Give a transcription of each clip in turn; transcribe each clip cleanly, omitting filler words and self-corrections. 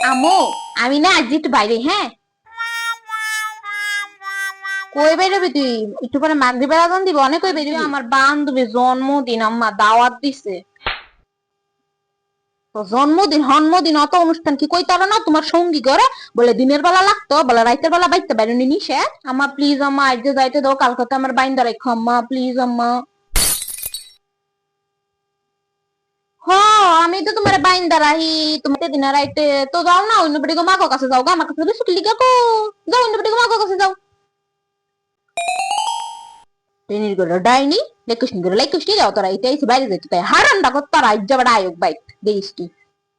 আমো, আমি না আজ একটু বাইরে। হ্যাঁ, কই বেরোবি তুই? একটু পরে মাগরিবের আজান দিব, অনেক কই বেরোবি? আমার বান্ধবীর জন্মদিন, আম্মা দাওয়াত দিছে। তো জন্মদিন অত অনুষ্ঠান কি কই তারা না তোমার সঙ্গী করে? বলে দিনের বেলা লাগতো, বলে রাতের বেলা বাইতে বেরোনি নিষেধ। আম্মা প্লিজ, আম্মা আজ যাইতে দাও, কালকে আমার বাইন্দা রাখো আম্মা, প্লিজ আম্মা। হ, আমি তো তোমার বাইন্দা রাহি। তুমি দিনে রাইতে তো যাও না, অন্য বেটি গো মাগো কাছে যাও গা, আমার কাছে বেশি লিগা কো। যাও অন্য বেটি গো মাগো কাছে যাও। ট্রেনের করে ডাইনি লেকুশনি করে লেকুশনি যাও তোরা, এটা এসে বাইরে যাইতে তাই হারান ডাকো তারা যাবে আয়োগ বাইক দেখিস কি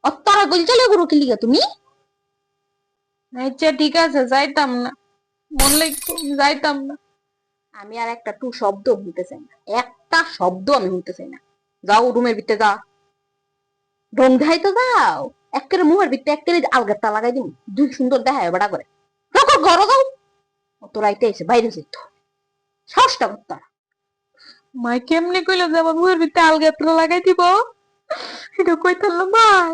অত্তরা বল চলে গুরু কি লিগা তুমি? আচ্ছা ঠিক আছে, যাইতাম না, মন লাগতো, যাইতাম না। আমি আর একটা টু শব্দ শুনতে চাই না, একটা শব্দ আমি শুনতে চাই না। যাও রুমের ভিতরে যা, ঢং দেখাই তো যাও। একেবারে মুহের ভিতরে একেবারে আলগাতা লাগাই দিন, দুই সুন্দর দেখায় বড়া করে। যাও ঘর যাও, অত রাইতে এসে বাইরে যেত সাহসটা করতাম। মাই কেমনে কইলো যে আমার মুহের ভিতরে আলগাতা লাগাই দিব? এটা কই থাকলো ভাই?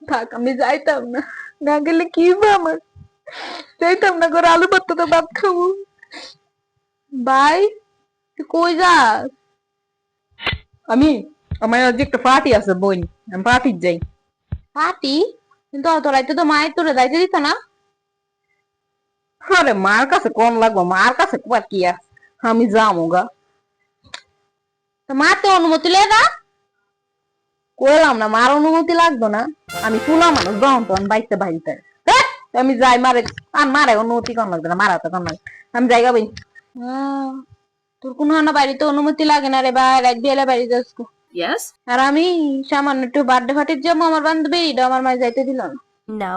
থাক, আমি যাইতাম না, না গেলে কি হবে আমার? যাইতাম না, করে আলু ভর্তা তো ভাত খাবো। ভাই, তুই কই যাস? আমি আমার আজ একটা পার্টি আছে বোন, আমি পার্টি যাই। পাটি? কিন্তু অত রাইতে তো মায়ের তোরে যাইতে দিত না। আরে মার কাছে কোন লাগবো, মার কাছে কুয়ার কি আছে, আমি যাবো গা। তো মা তো অনুমতি লে না। কইলাম না মার অনুমতি লাগতো না, আমি পুলা মানুষ যখন তখন বাইতে বাড়িতে। আমি যাই মারে, আর মারে অনুমতি কোন লাগবে না, মারা তো কোন লাগবে, আমি যাই গাবি। আহ, তোর কোনো না বাড়িতে অনুমতি লাগে না রে ভাই, রাত বিয়েলে বাড়ি যাস কো। Yes? আর আমি সামান্য একটু বার্থডে পার্টির যাবো আমার বান্ধবী, এটা আমার মায়ের যাইতে দিল না। No.